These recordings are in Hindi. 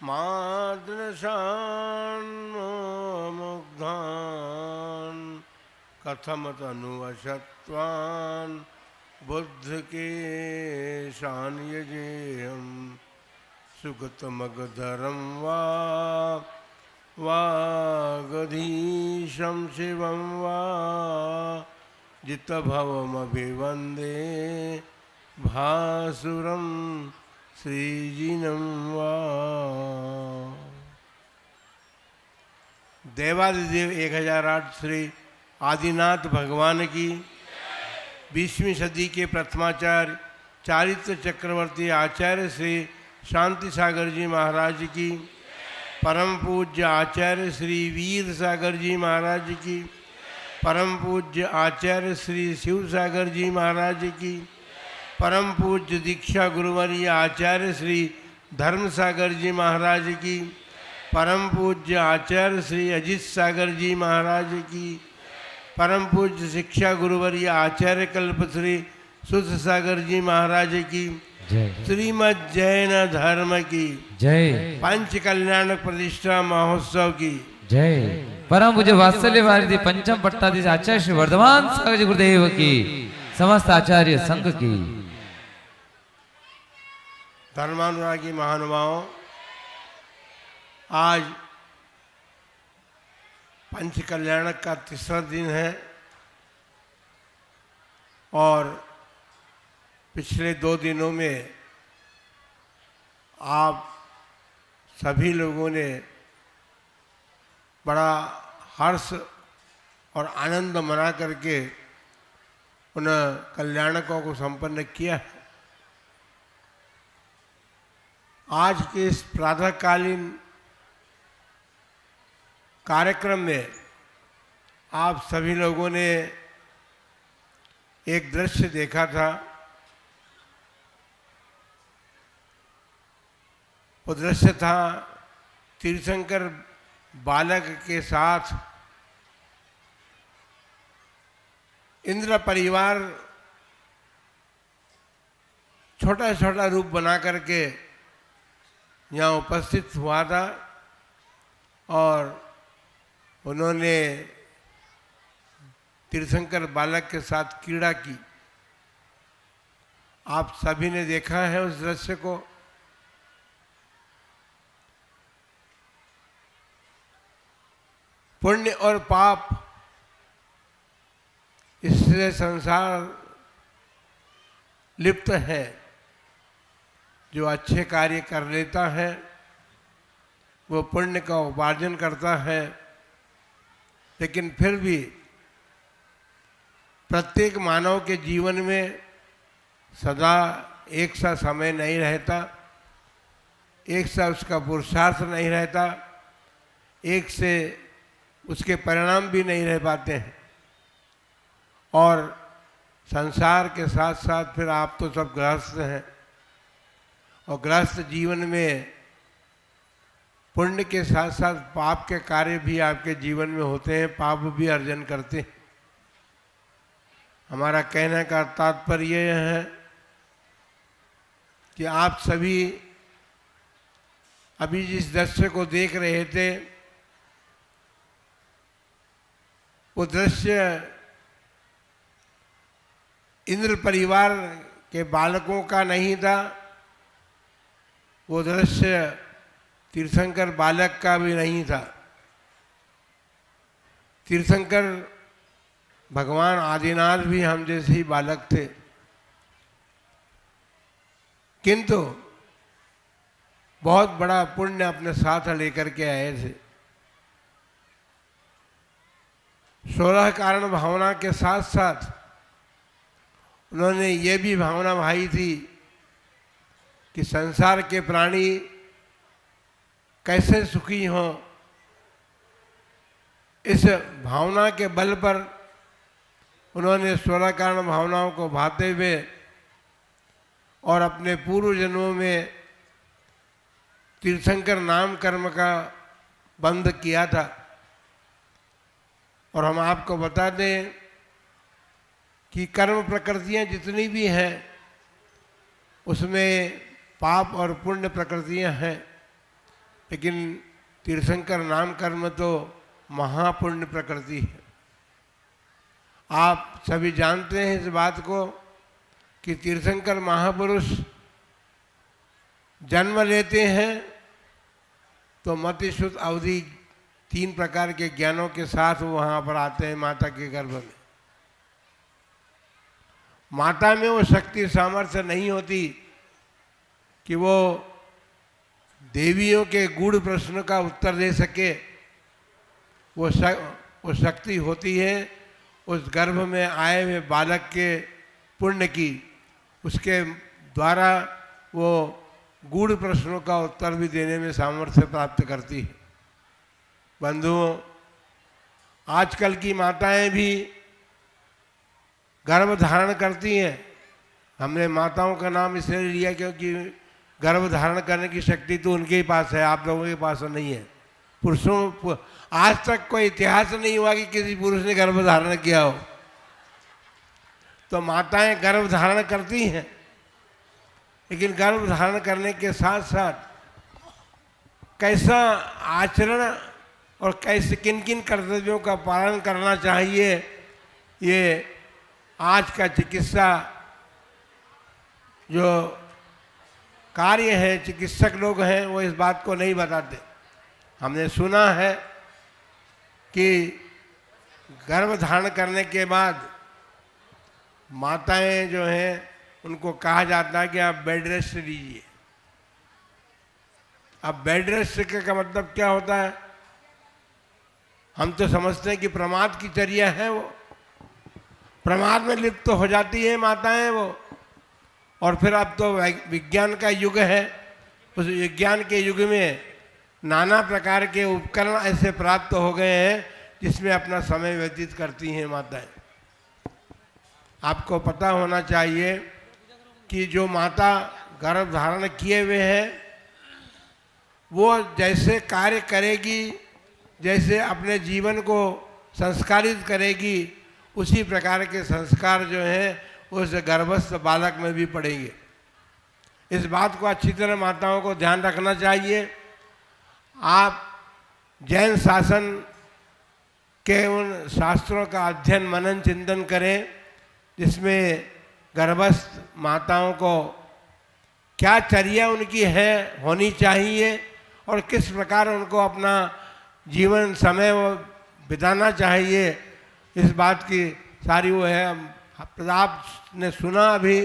मादृशान् मुग्धान् कथम तनुवशत्वान् बुद्ध के शान यजेयम सुगतमगधरं वागधीशं शिवं वा जितभवमभिवन्दे भासुरं श्रीजिनं वा। देवादिदेव 1008 श्री आदिनाथ भगवान की 20वीं सदी के प्रथमाचार्य चारित्र चक्रवर्ती आचार्य श्री शांति सागर जी महाराज की, परम पूज्य आचार्य श्री वीर सागर जी महाराज की, परम पूज्य आचार्य श्री शिव सागर जी महाराज की, परम पूज्य दीक्षा गुरुवर्य आचार्य श्री धर्म सागर जी महाराज की, परम पूज्य आचार्य श्री अजित सागर जी महाराज की, परम पूज्य शिक्षा गुरुवर्य आचार्य कल्पश्री सुध सागर जी महाराज की, श्रीमद जैन धर्म की जय, पंच कल्याण प्रतिष्ठा महोत्सव की जय, परम पूज्य वात्सल्य भारती पंचम पट्टाधीश आचार्य श्री वर्धमान सागर जी गुरुदेव की, समस्त आचार्य संघ की। धर्मानुरागी महानुभावों, आज पंच कल्याणक का तीसरा दिन है और पिछले 2 दिनों में आप सभी लोगों ने बड़ा हर्ष और आनंद मना करके उन कल्याणकों को संपन्न किया है। आज के इस प्रातःकालीन कार्यक्रम में आप सभी लोगों ने एक दृश्य देखा था। वो दृश्य था तीर्थंकर बालक के साथ इंद्र परिवार छोटा छोटा रूप बना करके यहाँ उपस्थित हुआ था और उन्होंने तीर्थंकर बालक के साथ क्रीड़ा की। आप सभी ने देखा है उस दृश्य को। पुण्य और पाप, इससे संसार लिप्त है। जो अच्छे कार्य कर लेता है वो पुण्य का उपार्जन करता है, लेकिन फिर भी प्रत्येक मानव के जीवन में सदा एक सा समय नहीं रहता, एक सा उसका पुरुषार्थ नहीं रहता, एक से उसके परिणाम भी नहीं रह पाते हैं। और संसार के साथ साथ फिर आप तो सब गृहस्थ हैं और गृहस्थ जीवन में पुण्य के साथ साथ पाप के कार्य भी आपके जीवन में होते हैं, पाप भी अर्जन करते हैं। हमारा कहने का तात्पर्य यह है कि आप सभी अभी जिस दृश्य को देख रहे थे वो दृश्य इंद्र परिवार के बालकों का नहीं था, वो दृश्य तीर्थंकर बालक का भी नहीं था। तीर्थंकर भगवान आदिनाथ भी हम जैसे ही बालक थे, किंतु बहुत बड़ा पुण्य अपने साथ लेकर के आए थे। 16 कारण भावना के साथ साथ उन्होंने ये भी भावना भाई थी कि संसार के प्राणी कैसे सुखी हों। इस भावना के बल पर उन्होंने 16 कारण भावनाओं को भाते हुए और अपने पूर्व जन्मों में तीर्थंकर नाम कर्म का बंध किया था। और हम आपको बता दें कि कर्म प्रकृतियां जितनी भी हैं उसमें पाप और पुण्य प्रकृतियां हैं। लेकिन तीर्थंकर नाम कर्म तो महापुण्य प्रकृति है। आप सभी जानते हैं इस बात को कि तीर्थंकर महापुरुष जन्म लेते हैं तो मतिशुद्ध अवधि 3 प्रकार के ज्ञानों के साथ वो वहाँ पर आते हैं माता के गर्भ में। माता में वो शक्ति सामर्थ्य नहीं होती कि वो देवियों के गूढ़ प्रश्न का उत्तर दे सके। वो शक्ति होती है उस गर्भ में आए हुए बालक के पुण्य की, उसके द्वारा वो गूढ़ प्रश्नों का उत्तर भी देने में सामर्थ्य प्राप्त करती है। बंधुओं, आजकल की माताएं भी गर्भ धारण करती हैं। हमने माताओं का नाम इसलिए लिया क्योंकि गर्भ धारण करने की शक्ति तो उनके ही पास है, आप लोगों के पास नहीं है। पुरुषों, आज तक कोई इतिहास नहीं हुआ कि किसी पुरुष ने गर्भ धारण किया हो। तो माताएं गर्भ धारण करती हैं, लेकिन गर्भ धारण करने के साथ साथ कैसा आचरण और कैसे किन किन कर्तव्यों का पालन करना चाहिए, ये आज का चिकित्सा जो कार्य है, चिकित्सक लोग हैं वो इस बात को नहीं बताते। हमने सुना है कि गर्भ धारण करने के बाद माताएं जो हैं उनको कहा जाता है कि आप बेड रेस्ट लीजिए। अब बेड रेस्ट का मतलब क्या होता है? हम तो समझते हैं कि प्रमाद की चर्या है, वो प्रमाद में लिप्त तो हो जाती है माताएं वो। और फिर अब तो विज्ञान का युग है, उस विज्ञान के युग में नाना प्रकार के उपकरण ऐसे प्राप्त हो गए हैं जिसमें अपना समय व्यतीत करती हैं माताएं। आपको पता होना चाहिए कि जो माता गर्भ धारण किए हुए है वो जैसे कार्य करेगी, जैसे अपने जीवन को संस्कारित करेगी, उसी प्रकार के संस्कार जो हैं उस गर्भस्थ बालक में भी पड़ेंगे। इस बात को अच्छी तरह माताओं को ध्यान रखना चाहिए। आप जैन शासन के उन शास्त्रों का अध्ययन मनन चिंतन करें जिसमें गर्भस्थ माताओं को क्या चर्या उनकी है होनी चाहिए और किस प्रकार उनको अपना जीवन समय वो बिताना चाहिए, इस बात की सारी वो है। आपने सुना अभी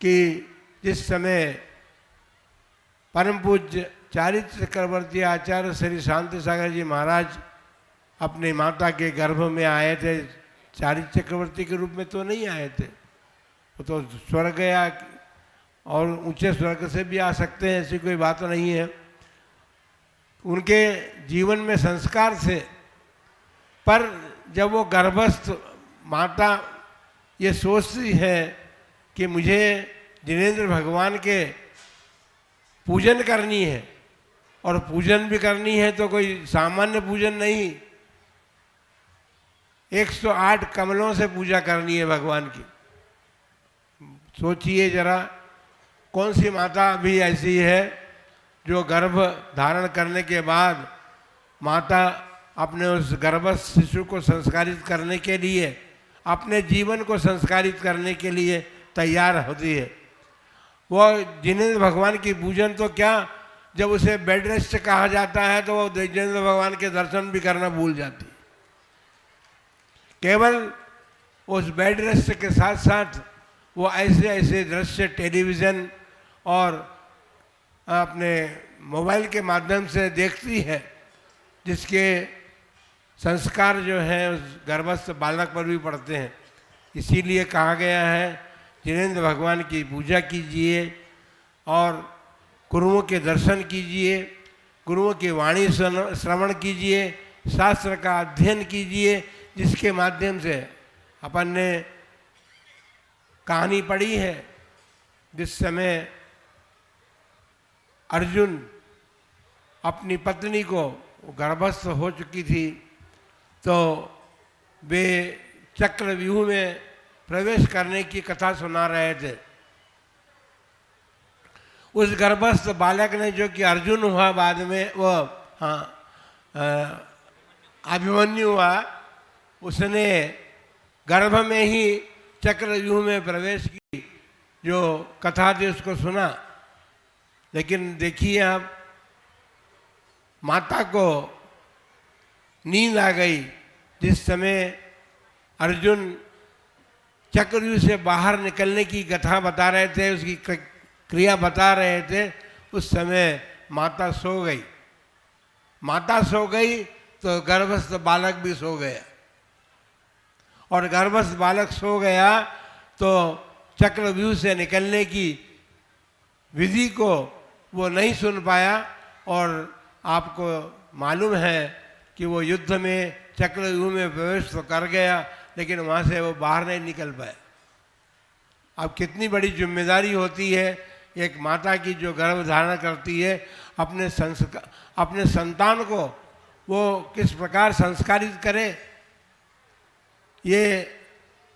कि जिस समय परम पूज्य चारित्र चक्रवर्ती आचार्य श्री शांति सागर जी महाराज अपनी माता के गर्भ में आए थे, चारित्र चक्रवर्ती के रूप में तो नहीं आए थे, वो तो स्वर्ग गया और ऊंचे स्वर्ग से भी आ सकते हैं, ऐसी कोई बात नहीं है। उनके जीवन में संस्कार थे, पर जब वो गर्भस्थ माता ये सोचती है कि मुझे जिनेंद्र भगवान के पूजन करनी है, और पूजन भी करनी है तो कोई सामान्य पूजन नहीं, 108 कमलों से पूजा करनी है भगवान की। सोचिए जरा, कौन सी माता भी ऐसी है जो गर्भ धारण करने के बाद माता अपने उस गर्भस्थ शिशु को संस्कारित करने के लिए, अपने जीवन को संस्कारित करने के लिए तैयार होती है। वो जिनेंद्र भगवान की पूजन तो क्या, जब उसे बेड रेस्ट कहा जाता है तो वो जिनेंद्र भगवान के दर्शन भी करना भूल जाती है। केवल उस बेड रेस्ट के साथ साथ वो ऐसे ऐसे दृश्य टेलीविज़न और अपने मोबाइल के माध्यम से देखती है जिसके संस्कार जो हैं उस गर्भस्थ बालक पर भी पड़ते हैं। इसीलिए कहा गया है जिनेंद्र भगवान की पूजा कीजिए और गुरुओं के दर्शन कीजिए, गुरुओं की वाणी श्रवण कीजिए, शास्त्र का अध्ययन कीजिए, जिसके माध्यम से अपन ने कहानी पढ़ी है जिस समय अर्जुन अपनी पत्नी को गर्भस्थ हो चुकी थी तो वे चक्रव्यूह में प्रवेश करने की कथा सुना रहे थे। उस गर्भस्थ बालक ने, जो कि अर्जुन हुआ बाद में, वो हाँ अभिमन्यु हुआ, उसने गर्भ में ही चक्रव्यूह में प्रवेश की, जो कथा थी उसको सुना। लेकिन देखिए आप, माता को नींद आ गई जिस समय अर्जुन चक्रव्यूह से बाहर निकलने की कथा बता रहे थे, उसकी क्रिया बता रहे थे। उस समय माता सो गई। माता सो गई तो गर्भस्थ बालक भी सो गया, और गर्भस्थ बालक सो गया तो चक्रव्यूह से निकलने की विधि को वो नहीं सुन पाया। और आपको मालूम है कि वो युद्ध में चक्रव्यूह में प्रवेश तो कर गया, लेकिन वहाँ से वो बाहर नहीं निकल पाया। अब कितनी बड़ी जिम्मेदारी होती है एक माता की, जो गर्भ धारण करती है, अपने संतान को वो किस प्रकार संस्कारित करे। ये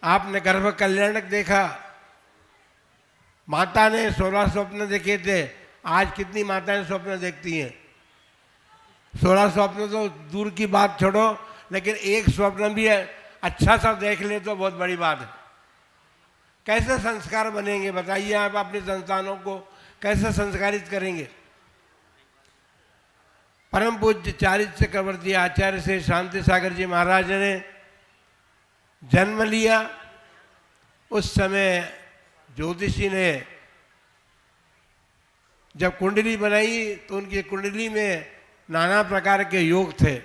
आपने गर्भ कल्याणक देखा, माता ने 16 स्वप्न देखे थे। आज कितनी माताएं स्वप्न देखती हैं? 16 स्वप्न तो दूर की बात छोड़ो, लेकिन एक स्वप्न भी अच्छा सा देख ले तो बहुत बड़ी बात है। कैसे संस्कार बनेंगे बताइए आप? अपने संतानों को कैसे संस्कारित करेंगे? परम पूज्य चारित्र चक्रवर्ती आचार्य श्री शांति सागर जी महाराज ने जन्म लिया। उस समय ज्योतिषी ने जब कुंडली बनाई तो उनकी कुंडली में नाना प्रकार के योग थे,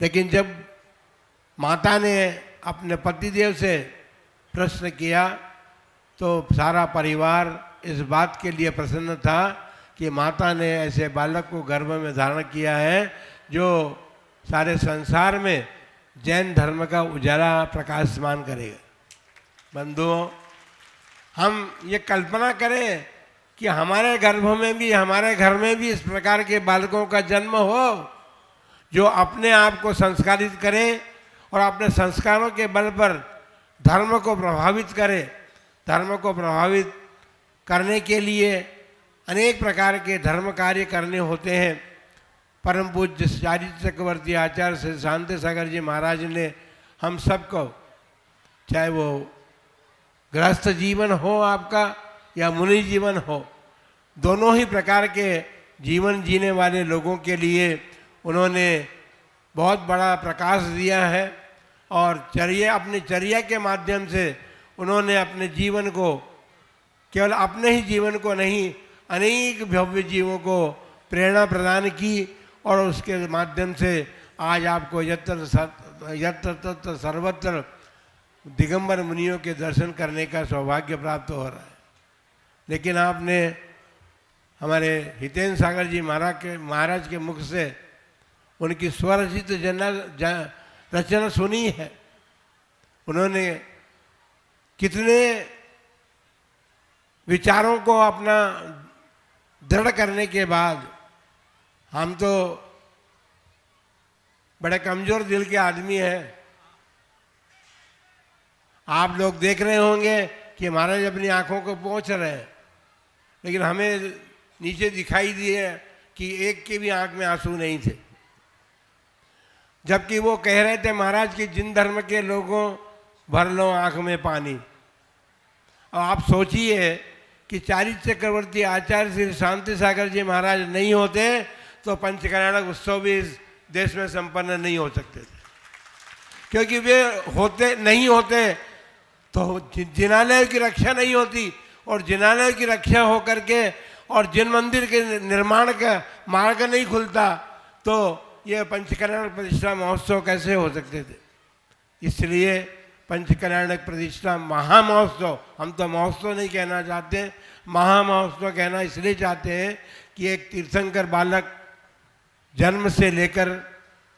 लेकिन जब माता ने अपने पतिदेव से प्रश्न किया तो सारा परिवार इस बात के लिए प्रसन्न था कि माता ने ऐसे बालक को गर्भ में धारण किया है जो सारे संसार में जैन धर्म का उजाला प्रकाशमान करेगा। बंधुओं, हम ये कल्पना करें कि हमारे गर्भ में भी, हमारे घर में भी इस प्रकार के बालकों का जन्म हो, जो अपने आप को संस्कारित करें और अपने संस्कारों के बल पर धर्म को प्रभावित करें। धर्म को प्रभावित करने के लिए अनेक प्रकार के धर्म कार्य करने होते हैं। परम पूज्य चारित्र चक्रवर्ती आचार्य श्री शांति सागर जी महाराज ने हम सबको, चाहे वो गृहस्थ जीवन हो आपका या मुनि जीवन हो, दोनों ही प्रकार के जीवन जीने वाले लोगों के लिए उन्होंने बहुत बड़ा प्रकाश दिया है। और अपनी चर्या के माध्यम से उन्होंने अपने जीवन को, केवल अपने ही जीवन को नहीं, अनेक भव्य जीवों को प्रेरणा प्रदान की। और उसके माध्यम से आज आपको यत्र तत्र सर्वत्र दिगंबर मुनियों के दर्शन करने का सौभाग्य प्राप्त हो रहा है। लेकिन आपने हमारे हितेंद्र सागर जी महाराज के मुख से उनकी स्वरचित रचना सुनी है। उन्होंने कितने विचारों को अपना दृढ़ करने के बाद, हम तो बड़े कमजोर दिल के आदमी हैं। आप लोग देख रहे होंगे कि महाराज अपनी आंखों को पोंछ रहे हैं, लेकिन हमें नीचे दिखाई दिए कि एक के भी आंख में आंसू नहीं थे, जबकि वो कह रहे थे महाराज कि जिन धर्म के लोगों भर लो आंख में पानी। और आप सोचिए कि चारित्र चक्रवर्ती आचार्य श्री शांति सागर जी महाराज नहीं होते तो पंचकल्याणक उत्सव भी इस देश में संपन्न नहीं हो सकते थे, क्योंकि वे नहीं होते तो जिनालय की रक्षा नहीं होती, और जिनालय की रक्षा होकर के और जिन मंदिर के निर्माण का मार्ग नहीं खुलता तो ये पंचकल्याणक प्रतिष्ठा महोत्सव कैसे हो सकते थे। इसलिए पंचकल्याणक प्रतिष्ठा महामहोत्सव, हम तो महोत्सव नहीं कहना चाहते, महामहोत्सव कहना इसलिए चाहते हैं कि एक तीर्थंकर बालक जन्म से लेकर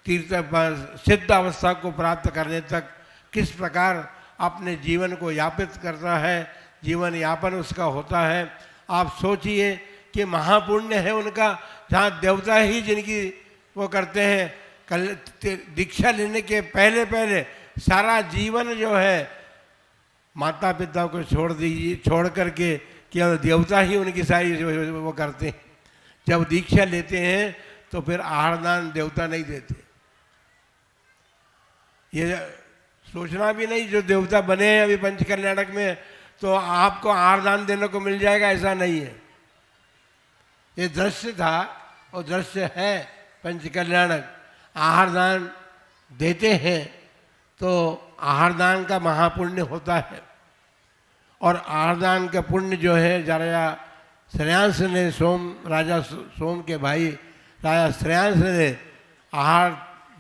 सिद्ध अवस्था को प्राप्त करने तक किस प्रकार अपने जीवन को यापित करता है, जीवन यापन उसका होता है। आप सोचिए कि महापुण्य है उनका, जहाँ देवता ही जिनकी वो करते हैं। दीक्षा लेने के पहले सारा जीवन जो है माता पिता को छोड़ करके केवल देवता ही उनकी सारी वो करते हैं। जब दीक्षा लेते हैं तो फिर आहार दान देवता नहीं देते। ये सोचना भी नहीं जो देवता बने हैं अभी पंचकल्याणक में तो आपको आहार दान देने को मिल जाएगा, ऐसा नहीं है। ये दृश्य था और दृश्य है पंचकल्याणक। आहार दान देते हैं तो आहार दान का महापुण्य होता है। और आहार दान का पुण्य जो है राजा श्रेयांश ने राजा सोम के भाई राजा श्रेयांश ने आहार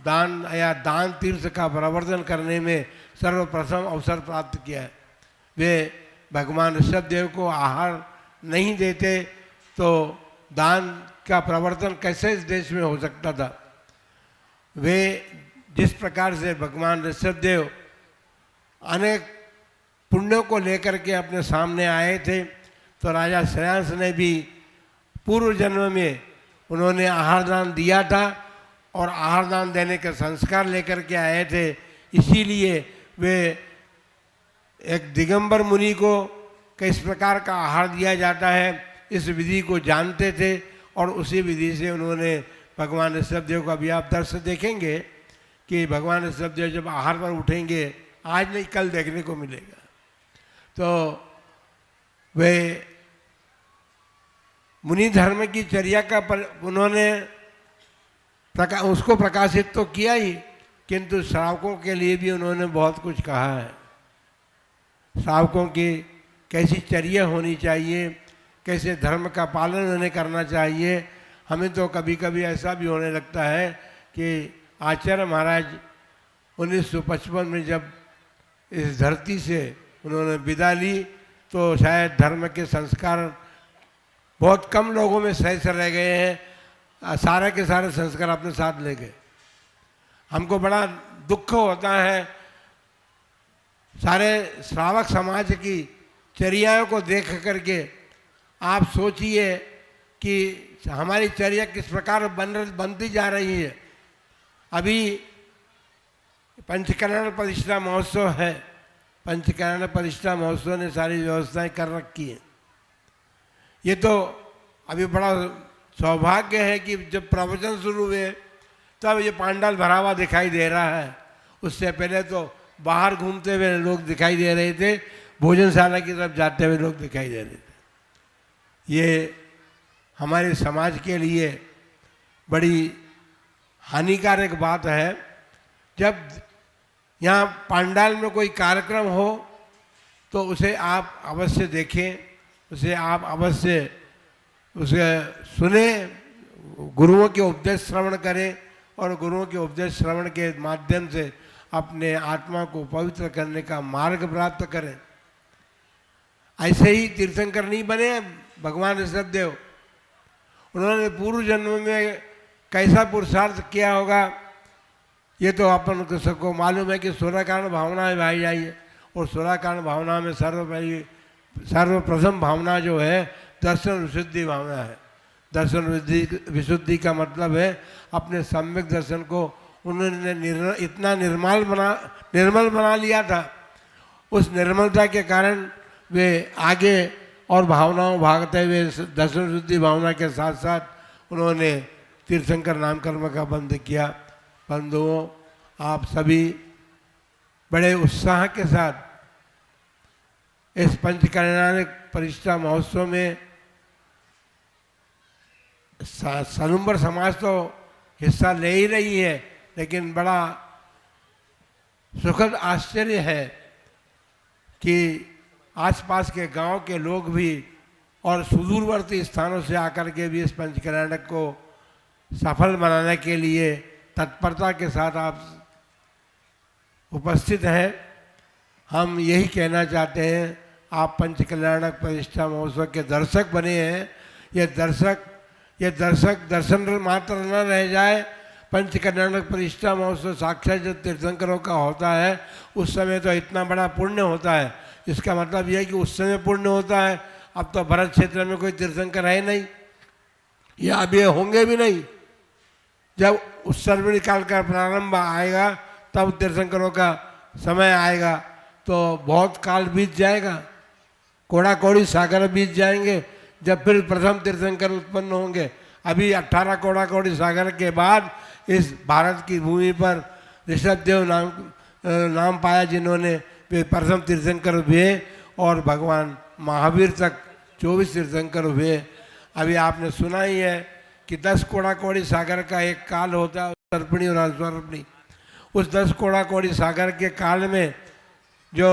दान या दान तीर्थ का प्रवर्तन करने में सर्वप्रथम अवसर प्राप्त किया है। वे भगवान ऋषभदेव को आहार नहीं देते तो दान का प्रवर्तन कैसे इस देश में हो सकता था। वे जिस प्रकार से भगवान ऋषभदेव अनेक पुण्यों को लेकर के अपने सामने आए थे तो राजा श्रेयांश ने भी पूर्व जन्म में उन्होंने आहार दान दिया था और आहार दान देने के संस्कार लेकर के आए थे। इसीलिए वे एक दिगंबर मुनि को किस प्रकार का आहार दिया जाता है इस विधि को जानते थे और उसी विधि से उन्होंने भगवान ऋषभदेव का भी आप दर्श देखेंगे कि भगवान ऋषभदेव जब आहार पर उठेंगे, आज नहीं कल देखने को मिलेगा। तो वे मुनि धर्म की चर्या का उन्होंने उसको प्रकाशित तो किया ही, किंतु श्रावकों के लिए भी उन्होंने बहुत कुछ कहा है। श्रावकों की कैसी चर्या होनी चाहिए, कैसे धर्म का पालन उन्हें करना चाहिए। हमें तो कभी कभी ऐसा भी होने लगता है कि आचार्य महाराज 1955 में जब इस धरती से उन्होंने विदा ली तो शायद धर्म के संस्कार बहुत कम लोगों में सहज रह गए हैं। सारे के सारे संस्कार अपने साथ ले गए। हमको बड़ा दुख होता है सारे श्रावक समाज की चर्याओं को देख करके। आप सोचिए कि हमारी चर्या किस प्रकार बनती जा रही है। अभी पंचकल्याण प्रतिष्ठा महोत्सव है। पंचकल्याण प्रतिष्ठा महोत्सव ने सारी व्यवस्थाएं कर रखी हैं। ये तो अभी बड़ा सौभाग्य है कि जब प्रवचन शुरू हुए तब ये पांडाल भरा हुआ दिखाई दे रहा है। उससे पहले तो बाहर घूमते हुए लोग दिखाई दे रहे थे, भोजनशाला की तरफ जाते हुए लोग दिखाई दे रहे थे। ये हमारे समाज के लिए बड़ी हानिकारक बात है। जब यहाँ पांडाल में कोई कार्यक्रम हो तो उसे आप अवश्य देखें, उसे आप अवश्य उसे सुने, गुरुओं के उपदेश श्रवण करें और गुरुओं के उपदेश श्रवण के माध्यम से अपने आत्मा को पवित्र करने का मार्ग प्राप्त करें। ऐसे ही तीर्थंकर नहीं बने भगवान ऋषभदेव। उन्होंने पूर्व जन्म में कैसा पुरुषार्थ किया होगा ये तो अपन को सबको मालूम है कि सूर्यकारण भावना में भाई जाइए। और सूर्यकारण भावना में सर्वप्रथम भावना जो है दर्शन विशुद्धि भावना है। दर्शन विशुद्धि का मतलब है अपने सम्यक दर्शन को उन्होंने इतना निर्मल बना लिया था। उस निर्मलता के कारण वे आगे और भावनाओं भागते हुए दर्शन विशुद्धि भावना के साथ साथ उन्होंने तीर्थंकर नाम कर्म का बंद किया। बंधुओं, आप सभी बड़े उत्साह के साथ इस पंचकल्याण प्रतिष्ठा महोत्सव में सनुम्बर समाज तो हिस्सा ले ही रही है, लेकिन बड़ा सुखद आश्चर्य है कि आसपास के गांव के लोग भी और सुदूरवर्ती स्थानों से आकर के भी इस पंचकल्याणक को सफल बनाने के लिए तत्परता के साथ आप उपस्थित हैं। हम यही कहना चाहते हैं, आप पंचकल्याणक प्रतिष्ठा महोत्सव के दर्शक बने हैं। ये दर्शक दर्शन मात्र न रह जाए। पंचकल्याणक प्रतिष्ठा महोत्सव साक्षात जब तीर्थंकरों का होता है उस समय तो इतना बड़ा पुण्य होता है। इसका मतलब यह है कि उस समय पुण्य होता है। अब तो भरत क्षेत्र में कोई तीर्थंकर है नहीं या अभी होंगे भी नहीं। जब उत्सर्वणी काल का प्रारंभ आएगा तब तीर्थंकरों का समय आएगा तो बहुत काल बीत जाएगा। कोड़ा कोड़ी सागर बीत जाएंगे जब फिर प्रथम तीर्थंकर उत्पन्न होंगे। अभी 18 कोड़ा कोड़ी सागर के बाद इस भारत की भूमि पर ऋषभदेव नाम पाया जिन्होंने, वे प्रथम तीर्थंकर हुए और भगवान महावीर तक 24 तीर्थंकर हुए। अभी आपने सुना ही है कि 10 कोड़ा कोड़ी सागर का एक काल होता है, सर्पणी और अस्वर्पणी। उस 10 कोड़ा कोड़ी सागर के काल में जो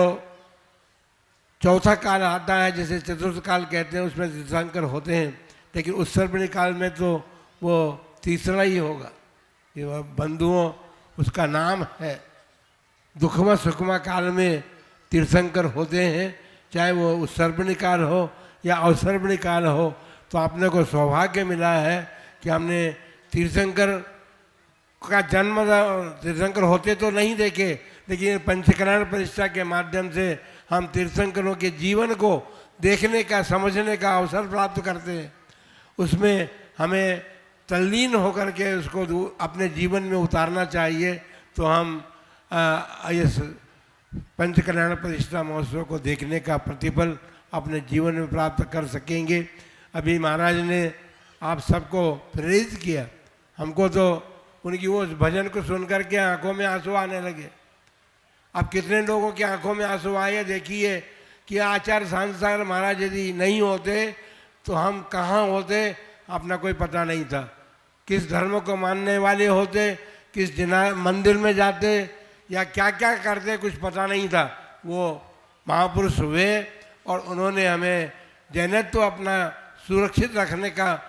चौथा काल आता है, जिसे चतुर्थ काल कहते हैं, उसमें तीर्थंकर होते हैं। लेकिन उस सर्पणी काल में तो वो तीसरा ही होगा। ये वह बंधुओं उसका नाम है। दुखमा सुखमा काल में तीर्थंकर होते हैं, चाहे वो उत्सर्पणी काल हो या अवसर्पणी काल हो। तो आपने को सौभाग्य मिला है कि हमने तीर्थंकर का जन्म, तीर्थंकर होते तो नहीं देखे, लेकिन पंचकल्याण प्रतिष्ठा के माध्यम से हम तीर्थंकरों के जीवन को देखने का, समझने का अवसर प्राप्त करते हैं। उसमें हमें तल्लीन होकर के उसको अपने जीवन में उतारना चाहिए, तो हम इस पंचकल्याण प्रतिष्ठा महोत्सव को देखने का प्रतिफल अपने जीवन में प्राप्त कर सकेंगे। अभी महाराज ने आप सबको प्रेरित किया, हमको तो उनकी वो भजन को सुनकर के आंखों में आंसू आने लगे। अब कितने लोगों की आंखों में आंसू आए देखिए कि आचार्य शांतिसागर महाराज यदि नहीं होते तो हम कहाँ होते, अपना कोई पता नहीं था। किस धर्म को मानने वाले होते, किस मंदिर में जाते या क्या क्या करते, कुछ पता नहीं था। वो महापुरुष हुए और उन्होंने हमें जैनत्व अपना सुरक्षित रखने का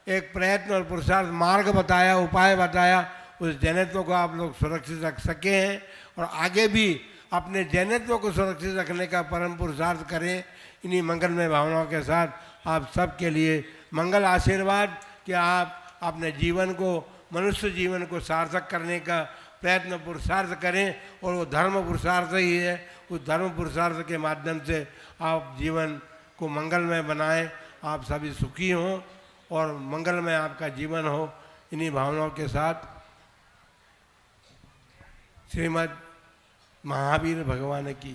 एक प्रयत्न और पुरुषार्थ मार्ग बताया, उपाय बताया। उस जैनत्व को आप लोग सुरक्षित रख सके हैं और आगे भी अपने जैनत्व को सुरक्षित रखने का परम पुरुषार्थ करें। इन्हीं मंगलमय भावनाओं के साथ आप सबके लिए मंगल आशीर्वाद कि आप अपने जीवन को, मनुष्य जीवन को सार्थक करने का प्रयत्न पुरुषार्थ करें और वो धर्म पुरुषार्थ ही है। उस धर्म पुरुषार्थ के माध्यम से आप जीवन को मंगलमय बनाएं, आप सभी सुखी हों और मंगलमय आपका जीवन हो। इन्हीं भावनाओं के साथ श्रीमद् महावीर भगवान की